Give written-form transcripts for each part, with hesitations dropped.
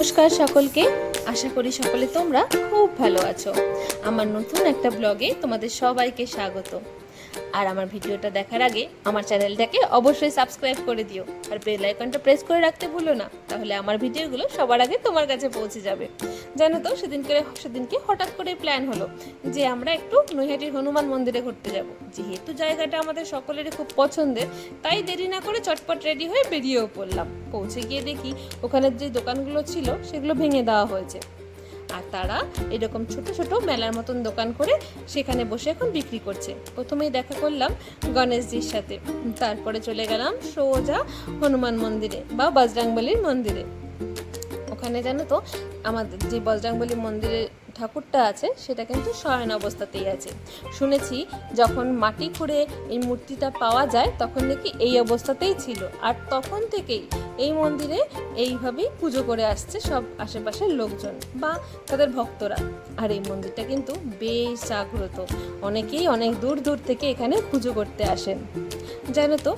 নমস্কার সকলকে, আশা করি সকলে তোমরা খুব ভালো আছো। আমার নতুন একটা ব্লগে তোমাদের সবাইকে স্বাগত। আর আমার ভিডিওটা দেখার আগে আমার চ্যানেলটাকে অবশ্যই সাবস্ক্রাইব করে দিও আর বেল আইকনটা প্রেস করে রাখতে ভুলো না, তাহলে আমার ভিডিওগুলো সবার আগে তোমার কাছে পৌঁছে যাবে। জানো তো সেদিনকে হঠাৎ করে প্ল্যান হলো যে আমরা একটু নৈহাটির হনুমান মন্দিরে ঘুরতে যাব। যেহেতু জায়গাটা আমাদের সকলেরই খুব পছন্দের, তাই দেরি না করে চটপট রেডি হয়ে বেরিয়েও পড়লাম। পৌঁছে গিয়ে দেখি ওখানের যে দোকানগুলো ছিল সেগুলো ভেঙে দেওয়া হয়েছে, আর তারা এরকম ছোট ছোট মেলার মতন দোকান করে সেখানে বসে এখন বিক্রি করছে। প্রথমেই দেখা করলাম গণেশজির সাথে, তারপরে চলে গেলাম সোজা হনুমান মন্দিরে বা বজরংবলীর মন্দিরে। ওখানে জানো তো আমাদের যে বজরংবলী মন্দিরের ঠাকুরটা আছে সেটা কিন্তু শয়ন অবস্থাতেই আছে। শুনেছি যখন মাটি খুঁড়ে এই মূর্তিটা পাওয়া যায় তখন নাকি এই অবস্থাতেই ছিল, আর তখন থেকেই এই মন্দিরে এইভাবেই পুজো করে আসছে সব আশেপাশের লোকজন বা তাদের ভক্তরা। আর এই মন্দিরটা কিন্তু বেশ জাগ্রত, অনেকেই অনেক দূর দূর থেকে এখানে পুজো করতে আসেন। জানো তো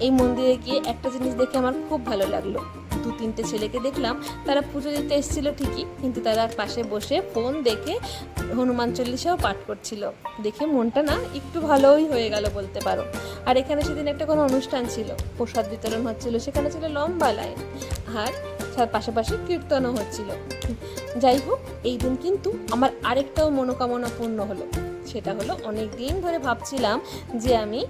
এই মন্দিরে গিয়ে একটা জিনিস দেখে আমার খুব ভালো লাগলো। 2-3টে ছেলেকে দেখলাম, তারা পুজো দিতে এসেছিল ঠিকই, কিন্তু তারা পাশে বসে ফোন দেখে হনুমান চল্লিশাও পাঠ করছিল। দেখে মনটা না একটু ভালোই হয়ে গেল বলতে পারো। আর এখানে সেদিন একটা কোনো অনুষ্ঠান ছিল, প্রসাদ বিতরণ হচ্ছিল, সেখানে ছিল লম্বা লাইন, আর পাশাপাশি কীর্তনও হচ্ছিল। যাই হোক, এই দিন কিন্তু আমার আরেকটাও মনোকামনা পূর্ণ হলো। সেটা হলো অনেক দিন ধরে ভাবছিলাম যে আমি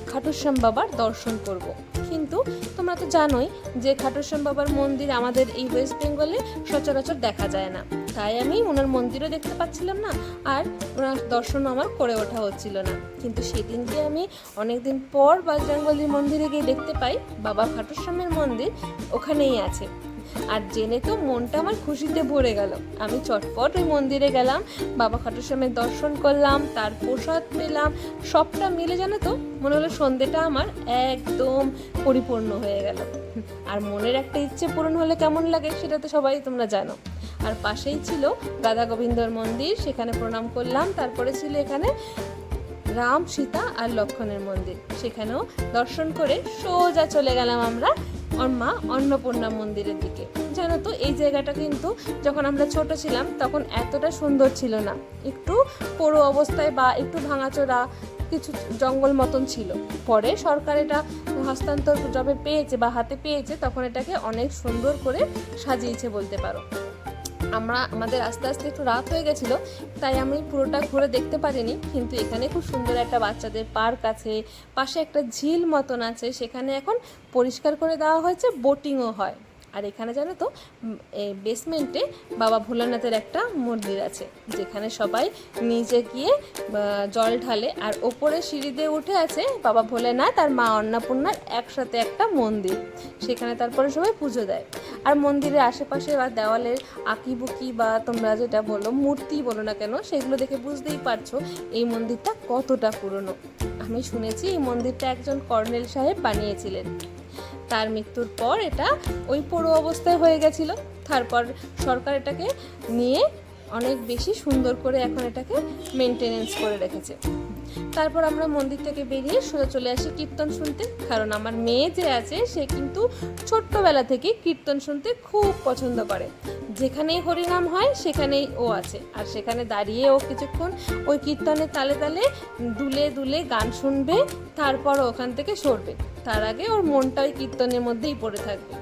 খাটুশ্যাম বাবার দর্শন করব, কিন্তু তোমরা তো জানোই যে খাটুশ্যাম বাবার মন্দির আমাদের এই ওয়েস্ট বেঙ্গলে সচরাচর দেখা যায় না, তাই আমি ওনার মন্দিরও দেখতে পাচ্ছিলাম না, আর ওনার দর্শনও আমার করে ওঠা হচ্ছিল না। কিন্তু সেদিনকে আমি অনেকদিন পর বজরংবলী মন্দিরে গিয়ে দেখতে পাই বাবা খাটুশ্যামের মন্দির ওখানেই আছে। আর জেনে তো মনটা আমার খুশিতে ভরে গেল। আমি চটপট ওই মন্দিরে গেলাম, বাবা খাটুশ্যামের দর্শন করলাম, তার প্রসাদ পেলাম। সবটা মিলে জানো তো মনে হলো সন্ধ্যেটা আমার একদম পরিপূর্ণ হয়ে গেল। আর মনের একটা ইচ্ছে পূরণ হলে কেমন লাগে সেটা তো সবাই তোমরা জানো। আর পাশেই ছিল রাধা গোবিন্দর মন্দির, সেখানে প্রণাম করলাম। তারপরে ছিল এখানে রাম, সীতা আর লক্ষ্মণের মন্দির, সেখানেও দর্শন করে সোজা চলে গেলাম আমরা মা অন্নপূর্ণা মন্দিরের দিকে। জানো তো এই জায়গাটা কিন্তু যখন আমরা ছোট ছিলাম তখন এতটা সুন্দর ছিল না, একটু পোড়ো অবস্থায় বা একটু ভাঙাচোরা কিছু জঙ্গল মতন ছিল। পরে সরকার এটা হস্তান্তর যবে পেয়েছে বা হাতে পেয়েছে তখন এটাকে অনেক সুন্দর করে সাজিয়েছে বলতে পারো। আমাদের আস্তে আস্তে একটু রাত হয়ে গেছিলো, তাই আমি পুরোটা ঘুরে দেখতে পারিনি। কিন্তু এখানে খুব সুন্দর একটা বাচ্চাদের পার্ক আছে, পাশে একটা ঝিল মতন আছে, সেখানে এখন পরিষ্কার করে দেওয়া হয়েছে, বোটিংও হয়। আর এখানে জানো তো বেসমেন্টে বাবা ভোলানাথের একটা মন্দির আছে, যেখানে সবাই নিচে গিয়ে জল ঢালে, আর ওপরে সিঁড়ি দিয়ে উঠে আছে বাবা ভোলেনাথ আর মা অন্নপূর্ণার একসাথে একটা মন্দির, সেখানে তারপরে সবাই পুজো দেয়। আর মন্দিরের আশেপাশে বা দেওয়ালের আঁকিবুকি বা তোমরা যেটা বলো মূর্তি বলো না কেন, সেগুলো দেখে বুঝতেই পারছো এই মন্দিরটা কতটা পুরনো। আমি শুনেছি এই মন্দিরটা একজন কর্নেল সাহেব বানিয়েছিলেন, তার মৃত্যুর পর এটা ওই পোড়ো অবস্থায় হয়ে গেছিল। তারপর সরকার এটাকে নিয়ে অনেক বেশি সুন্দর করে এখন এটাকে মেনটেনেন্স করে রেখেছে। তারপর আমরা মন্দির থেকে বেরিয়ে সোজা চলে আসি কীর্তন শুনতে, কারণ আমার মেয়ে যে আছে সে কিন্তু ছোট্টবেলা থেকে কীর্তন শুনতে খুব পছন্দ করে। যেখানেই হরিনাম হয় সেখানেই ও আছে, আর সেখানে দাঁড়িয়ে ও কিছুক্ষণ ওই কীর্তনের তালে তালে দুলে দুলে গান শুনবে, তারপর ওখান থেকে সরবে। তার আগে ওর মনটা ওই কীর্তনের মধ্যেই পড়ে থাকবে।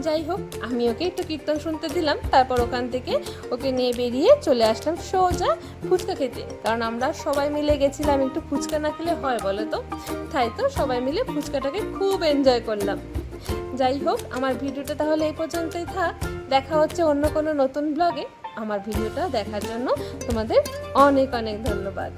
যাই হোক, আমি ওকে একটু কীর্তন শুনতে দিলাম, তারপর ওখান থেকে ওকে নিয়ে বেরিয়ে চলে আসলাম সোজা ফুচকা খেতে, কারণ আমরা সবাই মিলে গেছিলাম, একটু ফুচকা না খেলে হয় বলো তো। তাই তো সবাই মিলে ফুচকাটাকে খুব এনজয় করলাম। যাই হোক, আমার ভিডিওটা তাহলে এই পর্যন্তই থাক, দেখা হচ্ছে অন্য কোনো নতুন ব্লগে। আমার ভিডিওটা দেখার জন্য তোমাদের অনেক অনেক ধন্যবাদ।